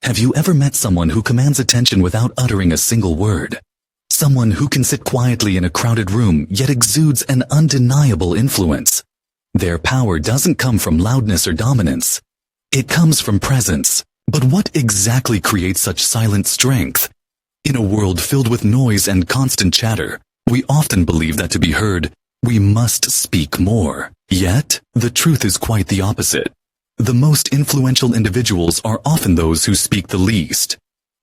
Have you ever met someone who commands attention without uttering a single word? Someone who can sit quietly in a crowded room yet exudes an undeniable influence. Their power doesn't come from loudness or dominance. It comes from presence. But what exactly creates such silent strength? In a world filled with noise and constant chatter, we often believe that to be heard, we must speak more. Yet, the truth is quite the opposite. The most influential individuals are often those who speak the least.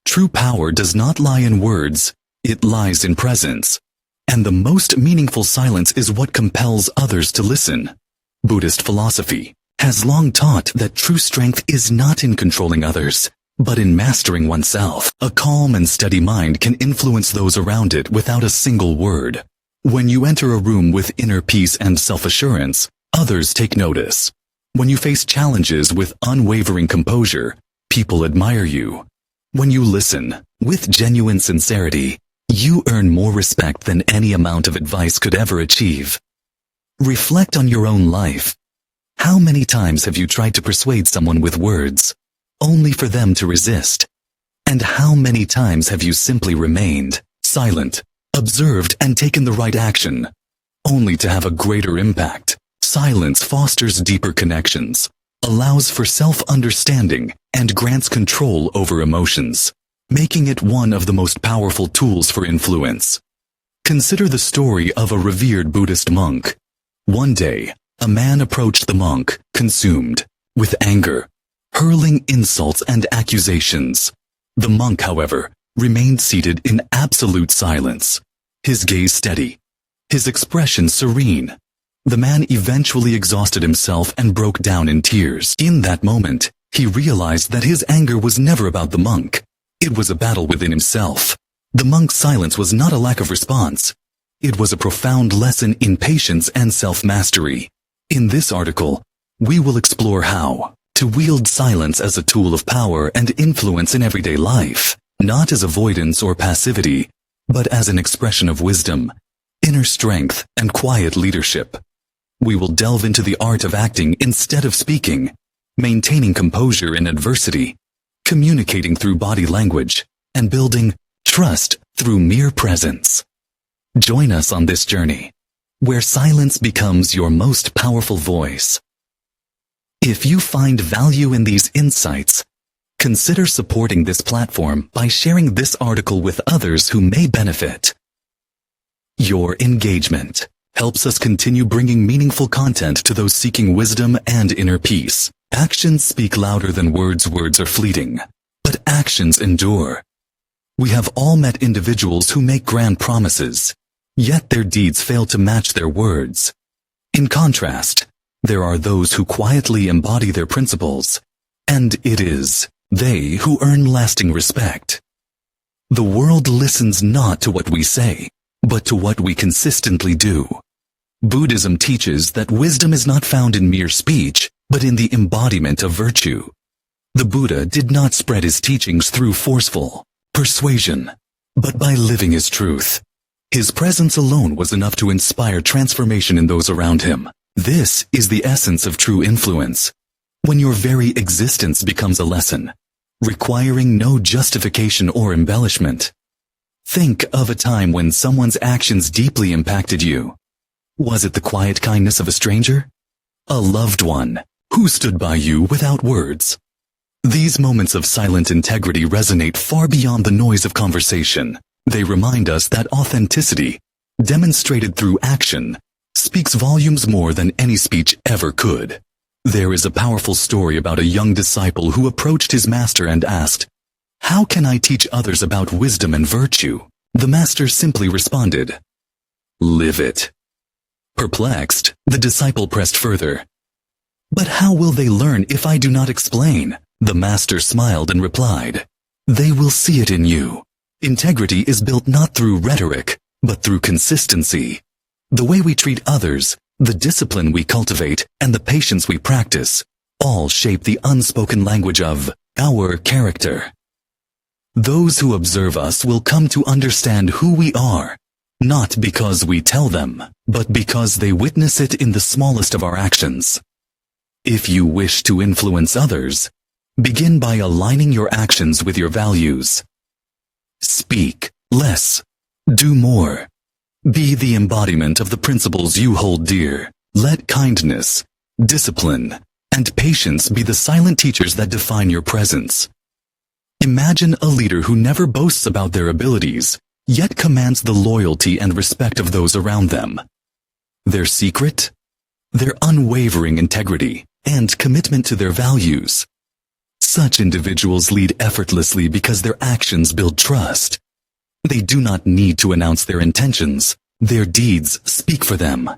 True power does not lie in words, it lies in presence. And the most meaningful silence is what compels others to listen. Buddhist philosophy has long taught that true strength is not in controlling others, but in mastering oneself. A calm and steady mind can influence those around it without a single word. When you enter a room with inner peace and self-assurance, others take notice. When you face challenges with unwavering composure, people admire you. When you listen with genuine sincerity, you earn more respect than any amount of advice could ever achieve. Reflect on your own life. How many times have you tried to persuade someone with words, only for them to resist? And how many times have you simply remained silent, observed, and taken the right action, only to have a greater impact? Silence fosters deeper connections, allows for self-understanding, and grants control over emotions, making it one of the most powerful tools for influence. Consider the story of a revered Buddhist monk. One day, a man approached the monk, consumed with anger, hurling insults and accusations. The monk, however, remained seated in absolute silence, his gaze steady, his expression serene. The man eventually exhausted himself and broke down in tears. In that moment, he realized that his anger was never about the monk. It was a battle within himself. The monk's silence was not a lack of response. It was a profound lesson in patience and self-mastery. In this article, we will explore how to wield silence as a tool of power and influence in everyday life, not as avoidance or passivity, but as an expression of wisdom, inner strength, and quiet leadership. We will delve into the art of acting instead of speaking, maintaining composure in adversity, communicating through body language, and building trust through mere presence. Join us on this journey, where silence becomes your most powerful voice. If you find value in these insights, consider supporting this platform by sharing this article with others who may benefit. Your engagement helps us continue bringing meaningful content to those seeking wisdom and inner peace. Actions speak louder than words. Words are fleeting, but actions endure. We have all met individuals who make grand promises, yet their deeds fail to match their words. In contrast, there are those who quietly embody their principles, and it is they who earn lasting respect. The world listens not to what we say, but to what we consistently do. Buddhism teaches that wisdom is not found in mere speech, but in the embodiment of virtue. The Buddha did not spread his teachings through forceful persuasion, but by living his truth. His presence alone was enough to inspire transformation in those around him. This is the essence of true influence, when your very existence becomes a lesson, requiring no justification or embellishment. Think of a time when someone's actions deeply impacted you. Was it the quiet kindness of a stranger? A loved one who stood by you without words? These moments of silent integrity resonate far beyond the noise of conversation. They remind us that authenticity, demonstrated through action, speaks volumes more than any speech ever could. There is a powerful story about a young disciple who approached his master and asked, "How can I teach others about wisdom and virtue?" The master simply responded, "Live it." Perplexed, the disciple pressed further, "But how will they learn if I do not explain?" The master smiled and replied, "They will see it in you. Integrity is built not through rhetoric, but through consistency. The way we treat others, the discipline we cultivate, and the patience we practice, all shape the unspoken language of our character. Those who observe us will come to understand who we are, not because we tell them, but because they witness it in the smallest of our actions. If you wish to influence others, Begin by aligning your actions with your values. Speak less. Do more. Be the embodiment of the principles you hold dear. Let kindness, discipline, and patience be the silent teachers that define your presence. Imagine a leader who never boasts about their abilities, yet commands the loyalty and respect of those around them. Their secret? Their unwavering integrity and commitment to their values. Such individuals lead effortlessly because their actions build trust. They do not need to announce their intentions. Their deeds speak for them.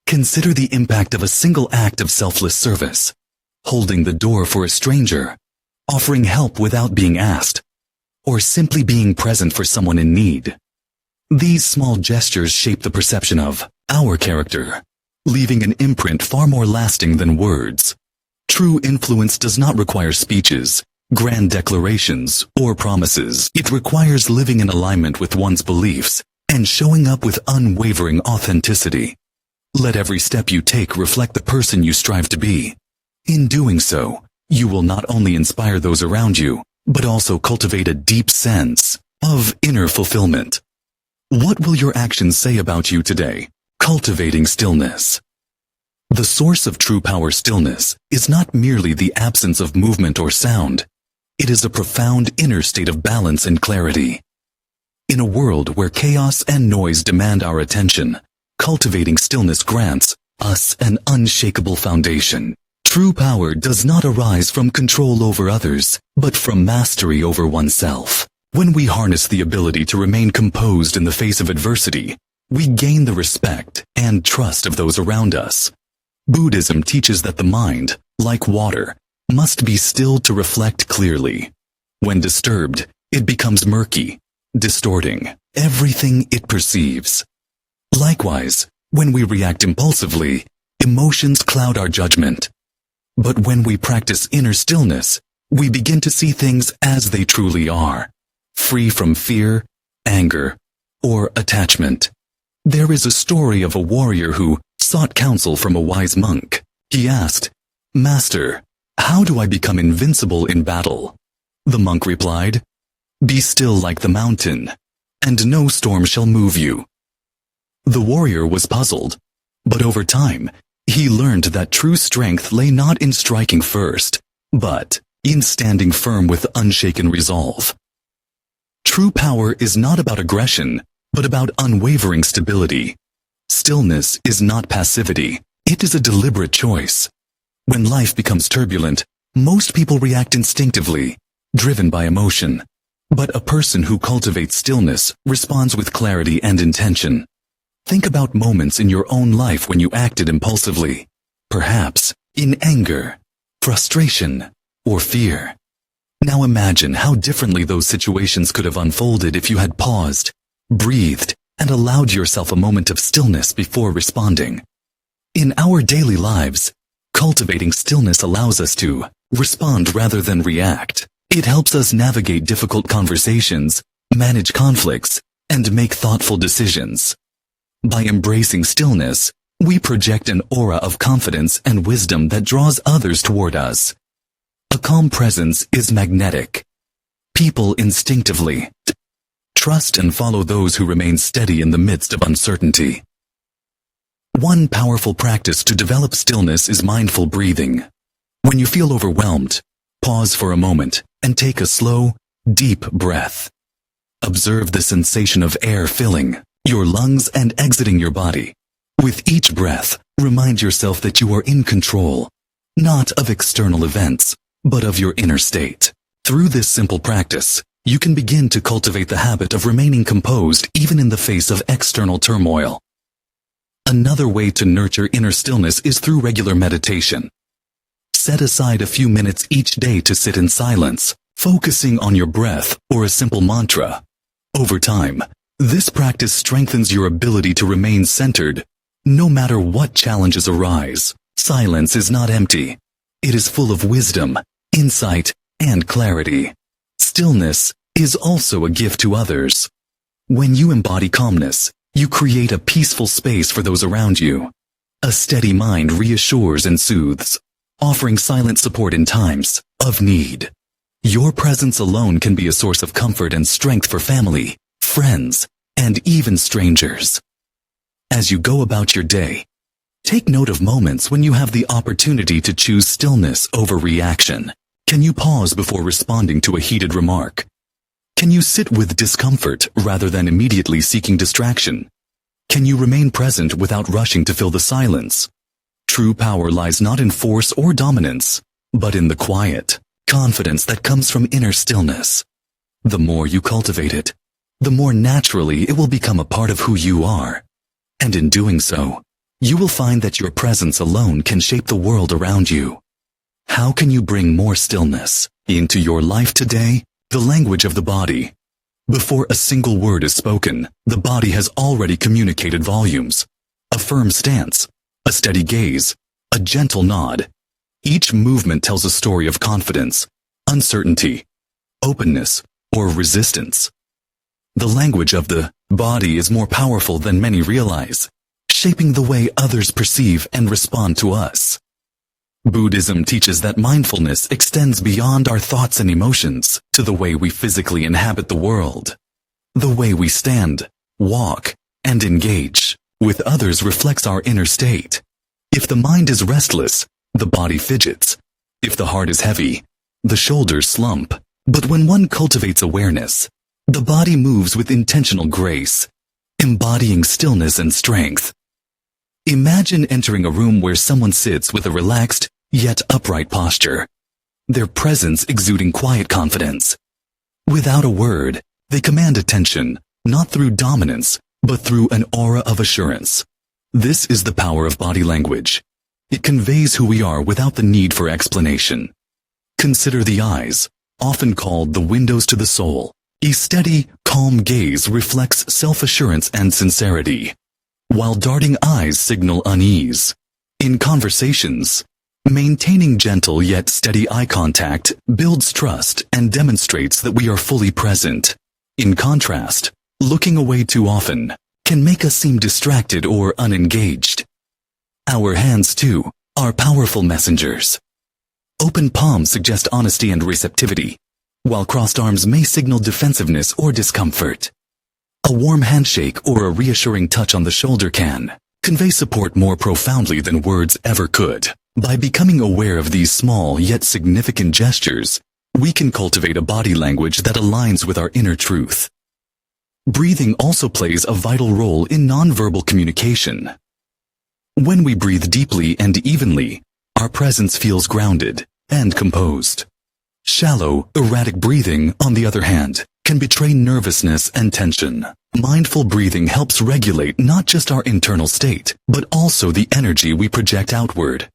Consider the impact of a single act of selfless service, holding the door for a stranger, offering help without being asked, or simply being present for someone in need. These small gestures shape the perception of our character, leaving an imprint far more lasting than words. True influence does not require speeches, grand declarations, or promises. It requires living in alignment with one's beliefs and showing up with unwavering authenticity. Let every step you take reflect the person you strive to be. In doing so, you will not only inspire those around you, but also cultivate a deep sense of inner fulfillment. What will your actions say about you today? Cultivating stillness. The source of true power, stillness, is not merely the absence of movement or sound. It is a profound inner state of balance and clarity. In a world where chaos and noise demand our attention, cultivating stillness grants us an unshakable foundation. True power does not arise from control over others, but from mastery over oneself. When we harness the ability to remain composed in the face of adversity, we gain the respect and trust of those around us. Buddhism teaches that the mind, like water, must be stilled to reflect clearly. When disturbed, it becomes murky, distorting everything it perceives. Likewise, when we react impulsively, emotions cloud our judgment. But when we practice inner stillness, we begin to see things as they truly are, free from fear, anger, or attachment. There is a story of a warrior who sought counsel from a wise monk. He asked, "Master, how do I become invincible in battle?" The monk replied, "Be still like the mountain, and no storm shall move you." The warrior was puzzled, but over time, he learned that true strength lay not in striking first, but in standing firm with unshaken resolve. True power is not about aggression, but about unwavering stability. Stillness is not passivity, it is a deliberate choice. When life becomes turbulent, most people react instinctively, driven by emotion. But a person who cultivates stillness responds with clarity and intention. Think about moments in your own life when you acted impulsively, perhaps in anger, frustration, or fear. Now imagine how differently those situations could have unfolded if you had paused, breathed, and allowed yourself a moment of stillness before responding. In our daily lives, cultivating stillness allows us to respond rather than react. It helps us navigate difficult conversations, manage conflicts, and make thoughtful decisions. By embracing stillness, we project an aura of confidence and wisdom that draws others toward us. A calm presence is magnetic. People instinctively trust and follow those who remain steady in the midst of uncertainty. One powerful practice to develop stillness is mindful breathing. When you feel overwhelmed, pause for a moment and take a slow, deep breath. Observe the sensation of air filling your lungs and exiting your body. With each breath, remind yourself that you are in control, not of external events, but of your inner state. Through this simple practice, you can begin to cultivate the habit of remaining composed even in the face of external turmoil. Another way to nurture inner stillness is through regular meditation. Set aside a few minutes each day to sit in silence, focusing on your breath or a simple mantra. Over time, this practice strengthens your ability to remain centered, no matter what challenges arise. Silence is not empty. It is full of wisdom, insight, and clarity. Stillness is also a gift to others. When you embody calmness, you create a peaceful space for those around you. A steady mind reassures and soothes, offering silent support in times of need. Your presence alone can be a source of comfort and strength for family, friends, and even strangers. As you go about your day, take note of moments when you have the opportunity to choose stillness over reaction. Can you pause before responding to a heated remark? Can you sit with discomfort rather than immediately seeking distraction? Can you remain present without rushing to fill the silence? True power lies not in force or dominance, but in the quiet confidence that comes from inner stillness. The more you cultivate it, the more naturally it will become a part of who you are. And in doing so, you will find that your presence alone can shape the world around you. How can you bring more stillness into your life today? The language of the body. Before a single word is spoken, the body has already communicated volumes. A firm stance, a steady gaze, a gentle nod. Each movement tells a story of confidence, uncertainty, openness, or resistance. The language of the body is more powerful than many realize, shaping the way others perceive and respond to us. Buddhism teaches that mindfulness extends beyond our thoughts and emotions to the way we physically inhabit the world. The way we stand, walk, and engage with others reflects our inner state. If the mind is restless, the body fidgets. If the heart is heavy, the shoulders slump. But when one cultivates awareness, the body moves with intentional grace, embodying stillness and strength. Imagine entering a room where someone sits with a relaxed, yet upright posture, their presence exuding quiet confidence. Without a word, they command attention, not through dominance, but through an aura of assurance. This is the power of body language. It conveys who we are without the need for explanation. Consider the eyes, often called the windows to the soul. A steady, calm gaze reflects self-assurance and sincerity, while darting eyes signal unease. In conversations, maintaining gentle yet steady eye contact builds trust and demonstrates that we are fully present. In contrast, looking away too often can make us seem distracted or unengaged. Our hands, too, are powerful messengers. Open palms suggest honesty and receptivity, while crossed arms may signal defensiveness or discomfort. A warm handshake or a reassuring touch on the shoulder can convey support more profoundly than words ever could. By becoming aware of these small yet significant gestures, we can cultivate a body language that aligns with our inner truth. Breathing also plays a vital role in nonverbal communication. When we breathe deeply and evenly, our presence feels grounded and composed. Shallow, erratic breathing, on the other hand, can betray nervousness and tension. Mindful breathing helps regulate not just our internal state, but also the energy we project outward.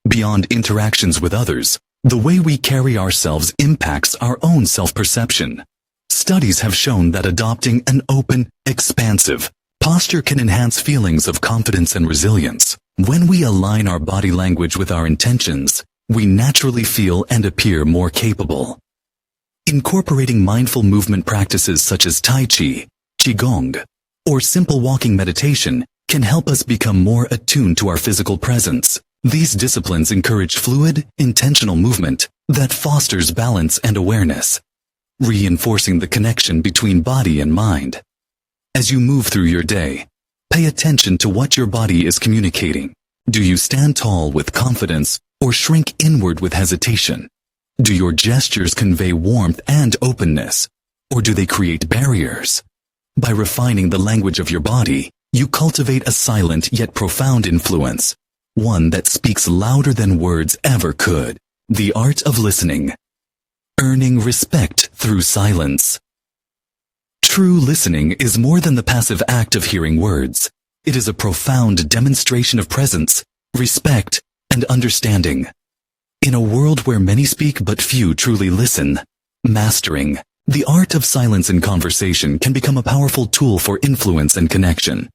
Beyond interactions with others, the way we carry ourselves impacts our own self-perception. Studies have shown that adopting an open, expansive posture can enhance feelings of confidence and resilience. When we align our body language with our intentions, we naturally feel and appear more capable. Incorporating mindful movement practices such as Tai Chi, Qigong, or simple walking meditation can help us become more attuned to our physical presence. These disciplines encourage fluid, intentional movement that fosters balance and awareness, reinforcing the connection between body and mind. As you move through your day, pay attention to what your body is communicating. Do you stand tall with confidence or shrink inward with hesitation? Do your gestures convey warmth and openness, or do they create barriers? By refining the language of your body, you cultivate a silent yet profound influence, one that speaks louder than words ever could. The art of listening. Earning respect through silence. True listening is more than the passive act of hearing words. It is a profound demonstration of presence, respect, and understanding. In a world where many speak but few truly listen, mastering the art of silence in conversation can become a powerful tool for influence and connection.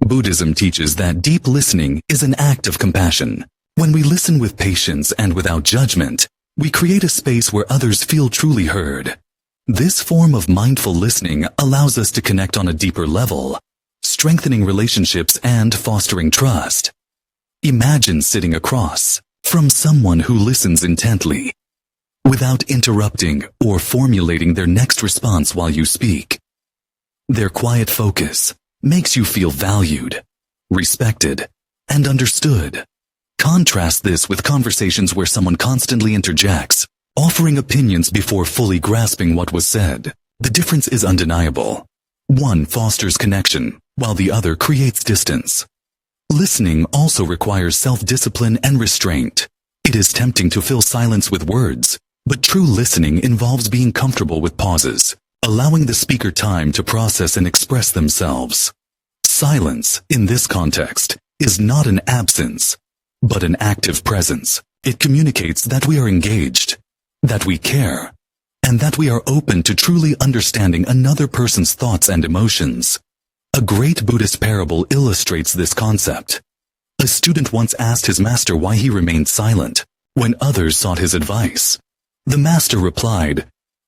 Buddhism teaches that deep listening is an act of compassion. When we listen with patience and without judgment, we create a space where others feel truly heard. This form of mindful listening allows us to connect on a deeper level, strengthening relationships and fostering trust. Imagine sitting across from someone who listens intently. without interrupting or formulating their next response while you speak. Their quiet focus makes you feel valued, respected, and understood. Contrast this with conversations where someone constantly interjects, offering opinions before fully grasping what was said. The difference is undeniable. One fosters connection, while the other creates distance. Listening also requires self-discipline and restraint. It is tempting to fill silence with words, but true listening involves being comfortable with pauses, allowing the speaker time to process and express themselves. Silence, in this context, is not an absence, but an active presence. It communicates that we are engaged, that we care, and that we are open to truly understanding another person's thoughts and emotions. A great Buddhist parable illustrates this concept. A student once asked his master why he remained silent when others sought his advice. The master replied,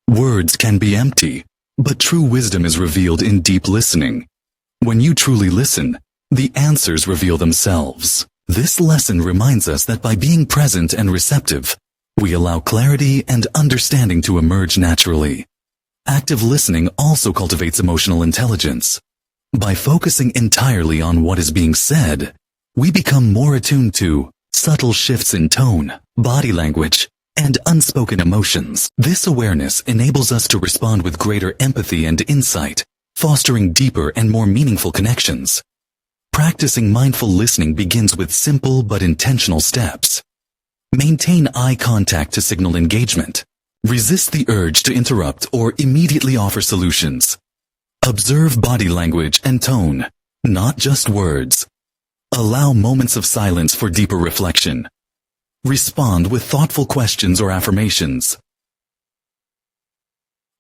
"Words can be empty, but true wisdom is revealed in deep listening. When you truly listen, the answers reveal themselves." This lesson reminds us that by being present and receptive, we allow clarity and understanding to emerge naturally. Active listening also cultivates emotional intelligence. By focusing entirely on what is being said, we become more attuned to subtle shifts in tone, body language, and unspoken emotions. This awareness enables us to respond with greater empathy and insight, fostering deeper and more meaningful connections. Practicing mindful listening begins with simple but intentional steps. Maintain eye contact to signal engagement. Resist the urge to interrupt or immediately offer solutions. Observe body language and tone, not just words. Allow moments of silence for deeper reflection. Respond with thoughtful questions or affirmations.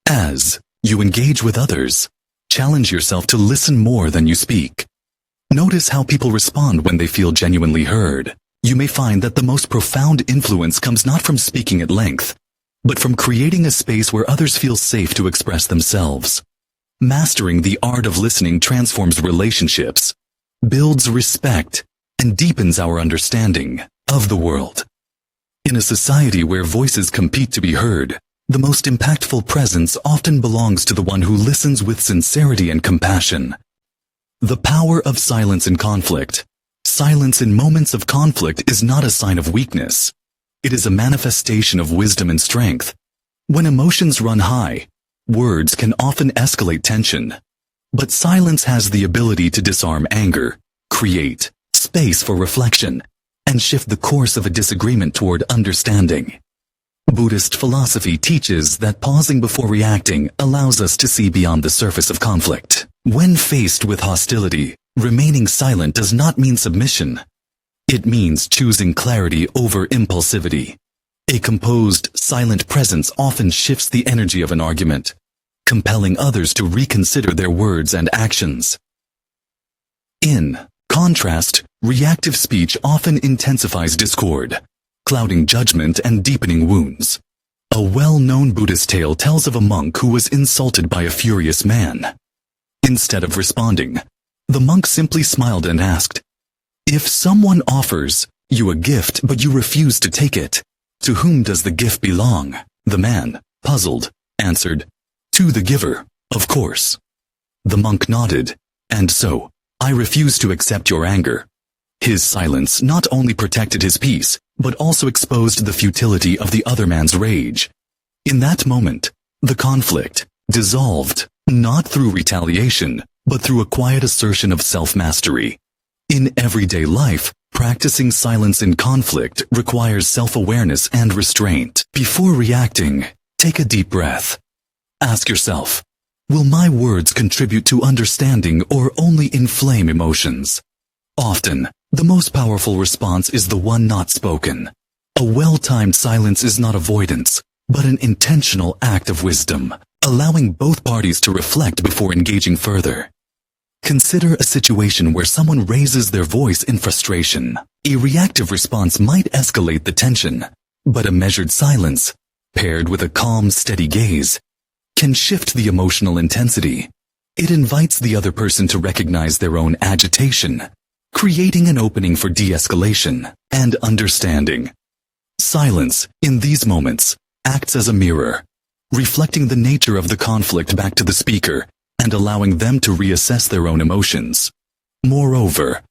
As you engage with others, challenge yourself to listen more than you speak. Notice how people respond when they feel genuinely heard. You may find that the most profound influence comes not from speaking at length, but from creating a space where others feel safe to express themselves. Mastering the art of listening transforms relationships, builds respect, and deepens our understanding of the world. In a society where voices compete to be heard, the most impactful presence often belongs to the one who listens with sincerity and compassion. The power of silence in conflict. Silence in moments of conflict is not a sign of weakness. It is a manifestation of wisdom and strength. When emotions run high, words can often escalate tension. But silence has the ability to disarm anger, create space for reflection, and shift the course of a disagreement toward understanding. Buddhist philosophy teaches that pausing before reacting allows us to see beyond the surface of conflict. When faced with hostility, remaining silent does not mean submission. It means choosing clarity over impulsivity. A composed, silent presence often shifts the energy of an argument, compelling others to reconsider their words and actions. In contrast, reactive speech often intensifies discord, clouding judgment and deepening wounds. A well-known Buddhist tale tells of a monk who was insulted by a furious man. Instead of responding, the monk simply smiled and asked, "If someone offers you a gift but you refuse to take it, to whom does the gift belong?" The man, puzzled, answered, "To the giver, of course." The monk nodded, "And so, I refuse to accept your anger." His silence not only protected his peace, but also exposed the futility of the other man's rage. In that moment, the conflict dissolved, not through retaliation, but through a quiet assertion of self-mastery. In everyday life, practicing silence in conflict requires self-awareness and restraint. Before reacting, take a deep breath. Ask yourself, will my words contribute to understanding or only inflame emotions? Often, the most powerful response is the one not spoken. A well-timed silence is not avoidance, but an intentional act of wisdom, allowing both parties to reflect before engaging further. Consider a situation where someone raises their voice in frustration. A reactive response might escalate the tension, but a measured silence, paired with a calm, steady gaze, can shift the emotional intensity. It invites the other person to recognize their own agitation, creating an opening for de-escalation and understanding. Silence, in these moments, acts as a mirror, reflecting the nature of the conflict back to the speaker and allowing them to reassess their own emotions. Moreover,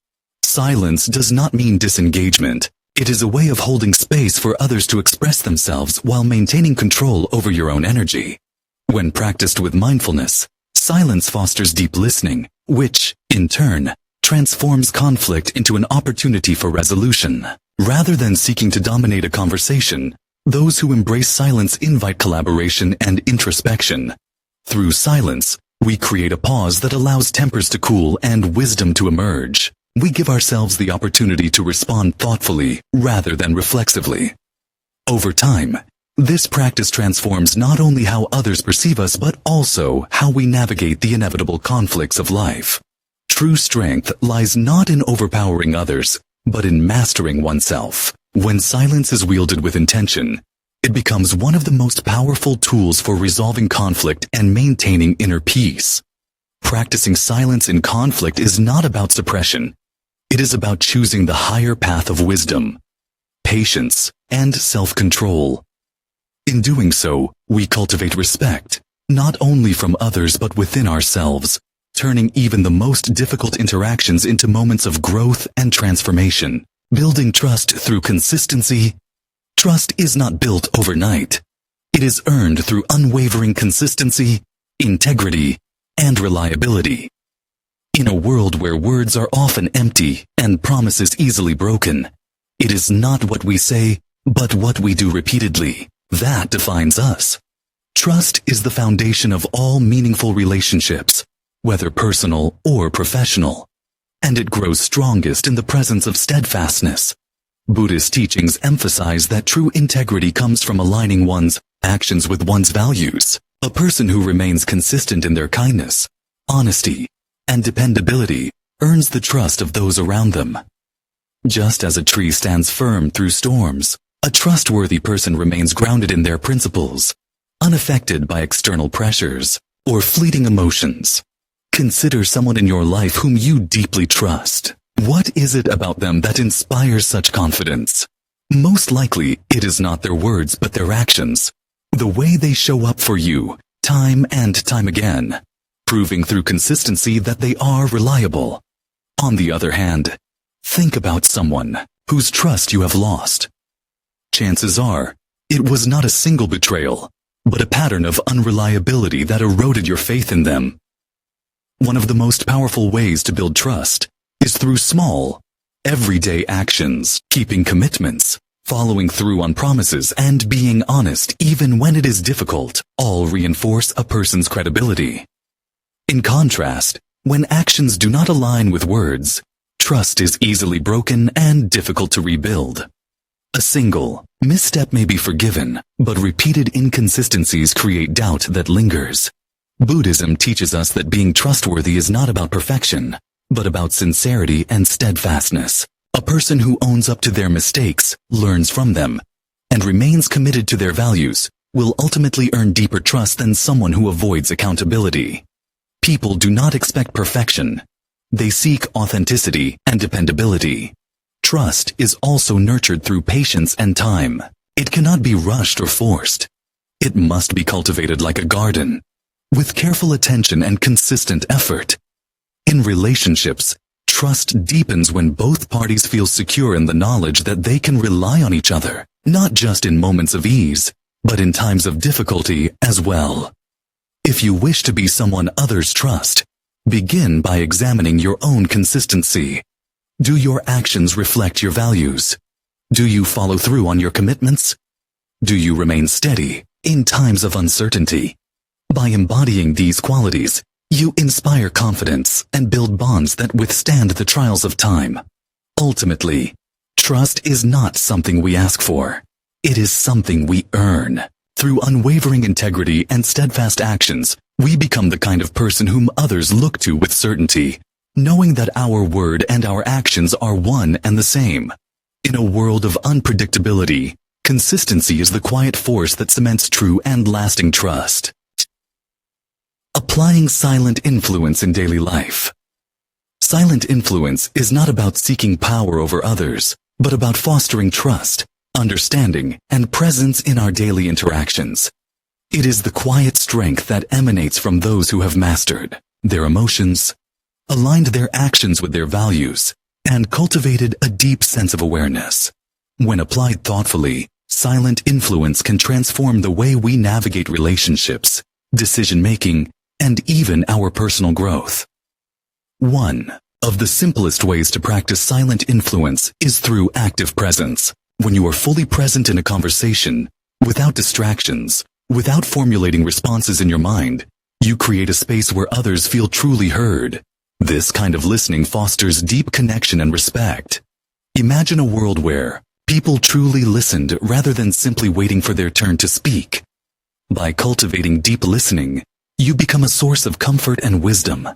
silence does not mean disengagement. It is a way of holding space for others to express themselves while maintaining control over your own energy. When practiced with mindfulness, silence fosters deep listening, which, in turn, transforms conflict into an opportunity for resolution. Rather than seeking to dominate a conversation, those who embrace silence invite collaboration and introspection. Through silence, we create a pause that allows tempers to cool and wisdom to emerge. We give ourselves the opportunity to respond thoughtfully rather than reflexively. Over time, this practice transforms not only how others perceive us but also how we navigate the inevitable conflicts of life. True strength lies not in overpowering others, but in mastering oneself. When silence is wielded with intention, it becomes one of the most powerful tools for resolving conflict and maintaining inner peace. Practicing silence in conflict is not about suppression. It is about choosing the higher path of wisdom, patience, and self-control. In doing so, we cultivate respect, not only from others but within ourselves, turning even the most difficult interactions into moments of growth and transformation. Building trust through consistency. Trust is not built overnight. It is earned through unwavering consistency, integrity, and reliability. In a world where words are often empty and promises easily broken, it is not what we say, but what we do repeatedly that defines us. Trust is the foundation of all meaningful relationships, whether personal or professional, and it grows strongest in the presence of steadfastness. Buddhist teachings emphasize that true integrity comes from aligning one's actions with one's values. A person who remains consistent in their kindness, honesty, and dependability earns the trust of those around them. Just as a tree stands firm through storms, a trustworthy person remains grounded in their principles, unaffected by external pressures or fleeting emotions. Consider someone in your life whom you deeply trust. What is it about them that inspires such confidence? Most likely, it is not their words but their actions, the way they show up for you, time and time again, proving through consistency that they are reliable. On the other hand, think about someone whose trust you have lost. Chances are, it was not a single betrayal, but a pattern of unreliability that eroded your faith in them. One of the most powerful ways to build trust is through small, everyday actions, keeping commitments, following through on promises, and being honest even when it is difficult, all reinforce a person's credibility. In contrast, when actions do not align with words, trust is easily broken and difficult to rebuild. A single misstep may be forgiven, but repeated inconsistencies create doubt that lingers. Buddhism teaches us that being trustworthy is not about perfection, but about sincerity and steadfastness. A person who owns up to their mistakes, learns from them, and remains committed to their values will ultimately earn deeper trust than someone who avoids accountability. People do not expect perfection. They seek authenticity and dependability. Trust is also nurtured through patience and time. It cannot be rushed or forced. It must be cultivated like a garden, with careful attention and consistent effort. In relationships, trust deepens when both parties feel secure in the knowledge that they can rely on each other, not just in moments of ease, but in times of difficulty as well. If you wish to be someone others trust, begin by examining your own consistency. Do your actions reflect your values? Do you follow through on your commitments? Do you remain steady in times of uncertainty? By embodying these qualities, you inspire confidence and build bonds that withstand the trials of time. Ultimately, trust is not something we ask for. It is something we earn. Through unwavering integrity and steadfast actions, we become the kind of person whom others look to with certainty, knowing that our word and our actions are one and the same. In a world of unpredictability, consistency is the quiet force that cements true and lasting trust. Applying silent influence in daily life. Silent influence is not about seeking power over others, but about fostering trust, understanding, and presence in our daily interactions. It is the quiet strength that emanates from those who have mastered their emotions, aligned their actions with their values, and cultivated a deep sense of awareness. When applied thoughtfully, silent influence can transform the way we navigate relationships, decision-making, and even our personal growth. One of the simplest ways to practice silent influence is through active presence. When you are fully present in a conversation, without distractions, without formulating responses in your mind, you create a space where others feel truly heard. This kind of listening fosters deep connection and respect. Imagine a world where people truly listened rather than simply waiting for their turn to speak. By cultivating deep listening, you become a source of comfort and wisdom,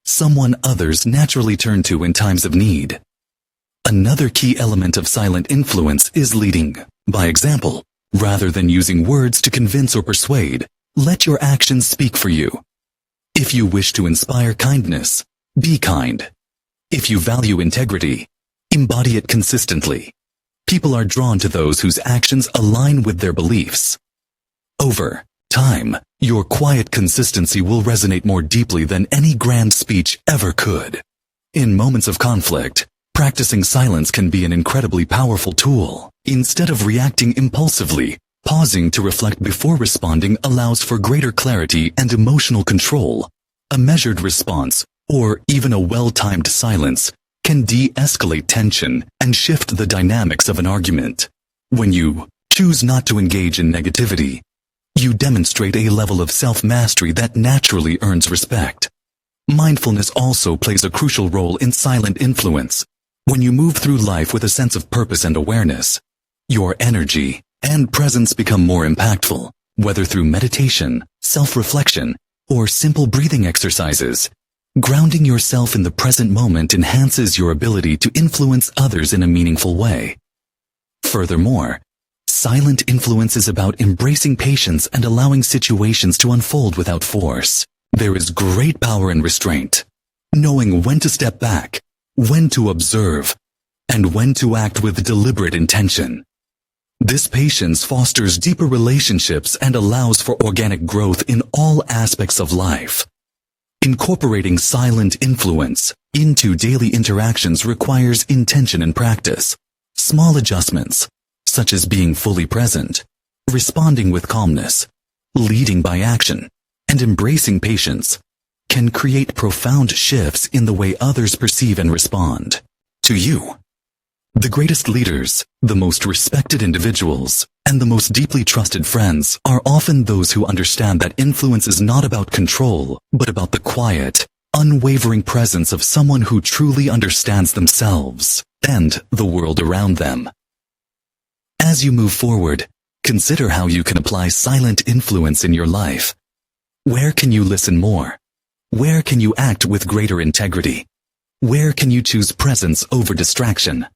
someone others naturally turn to in times of need. Another key element of silent influence is leading by example. Rather than using words to convince or persuade, let your actions speak for you. If you wish to inspire kindness, be kind. If you value integrity, embody it consistently. People are drawn to those whose actions align with their beliefs. Over time, your quiet consistency will resonate more deeply than any grand speech ever could. In moments of conflict, practicing silence can be an incredibly powerful tool. Instead of reacting impulsively, pausing to reflect before responding allows for greater clarity and emotional control. A measured response, or even a well-timed silence, can de-escalate tension and shift the dynamics of an argument. When you choose not to engage in negativity, you demonstrate a level of self-mastery that naturally earns respect. Mindfulness also plays a crucial role in silent influence. When you move through life with a sense of purpose and awareness, your energy and presence become more impactful, whether through meditation, self-reflection, or simple breathing exercises. Grounding yourself in the present moment enhances your ability to influence others in a meaningful way. Furthermore, silent influence is about embracing patience and allowing situations to unfold without force. There is great power in restraint, knowing when to step back, when to observe, and when to act with deliberate intention. This patience fosters deeper relationships and allows for organic growth in all aspects of life. Incorporating silent influence into daily interactions requires intention and practice. Small adjustments, such as being fully present, responding with calmness, leading by action, and embracing patience, can create profound shifts in the way others perceive and respond to you. The greatest leaders, the most respected individuals, and the most deeply trusted friends are often those who understand that influence is not about control, but about the quiet, unwavering presence of someone who truly understands themselves and the world around them. As you move forward, consider how you can apply silent influence in your life. Where can you listen more? Where can you act with greater integrity? Where can you choose presence over distraction?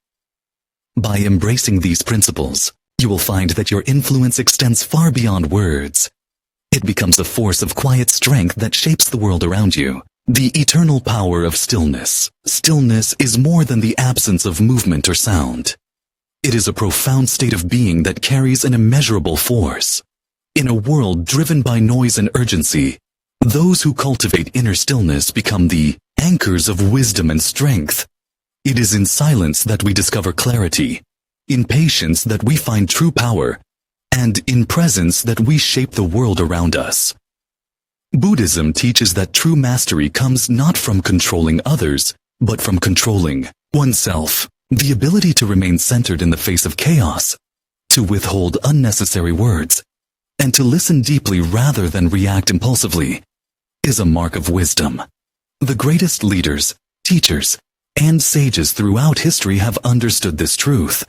By embracing these principles, you will find that your influence extends far beyond words. It becomes a force of quiet strength that shapes the world around you. The eternal power of stillness. Stillness is more than the absence of movement or sound. It is a profound state of being that carries an immeasurable force. In a world driven by noise and urgency, those who cultivate inner stillness become the anchors of wisdom and strength. It is in silence that we discover clarity, in patience that we find true power, and in presence that we shape the world around us. Buddhism teaches that true mastery comes not from controlling others, but from controlling oneself. The ability to remain centered in the face of chaos, to withhold unnecessary words, and to listen deeply rather than react impulsively, is a mark of wisdom. The greatest leaders, teachers, and sages throughout history have understood this truth.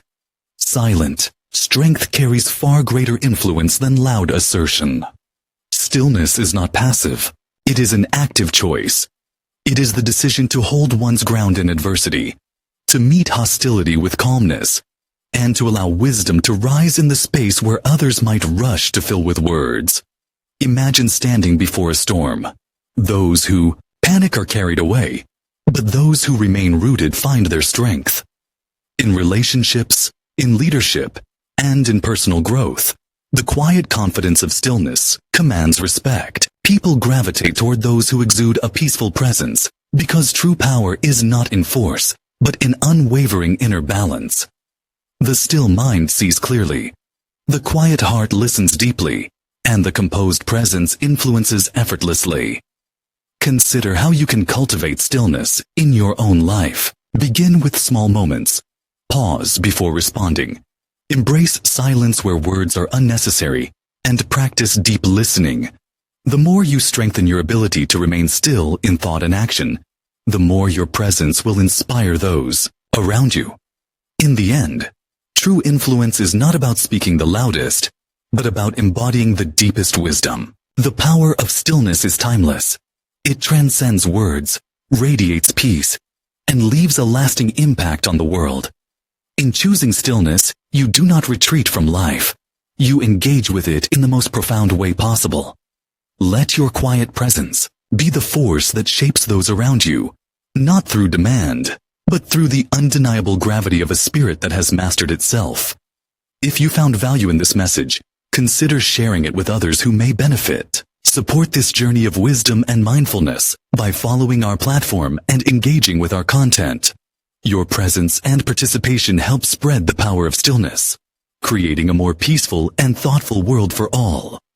Silent strength carries far greater influence than loud assertion. Stillness is not passive. It is an active choice. It is the decision to hold one's ground in adversity, to meet hostility with calmness, and to allow wisdom to rise in the space where others might rush to fill with words. Imagine standing before a storm. Those who panic are carried away, but those who remain rooted find their strength. In relationships, in leadership, and in personal growth. The quiet confidence of stillness commands respect. People gravitate toward those who exude a peaceful presence, because true power is not in force, but in unwavering inner balance. The still mind sees clearly. The quiet heart listens deeply, and the composed presence influences effortlessly. Consider how you can cultivate stillness in your own life. Begin with small moments. Pause before responding. Embrace silence where words are unnecessary, and practice deep listening. The more you strengthen your ability to remain still in thought and action, the more your presence will inspire those around you. In the end, true influence is not about speaking the loudest, but about embodying the deepest wisdom. The power of stillness is timeless. It transcends words, radiates peace, and leaves a lasting impact on the world. In choosing stillness, you do not retreat from life. You engage with it in the most profound way possible. Let your quiet presence be the force that shapes those around you, not through demand, but through the undeniable gravity of a spirit that has mastered itself. If you found value in this message, consider sharing it with others who may benefit. Support this journey of wisdom and mindfulness by following our platform and engaging with our content. Your presence and participation help spread the power of stillness, creating a more peaceful and thoughtful world for all.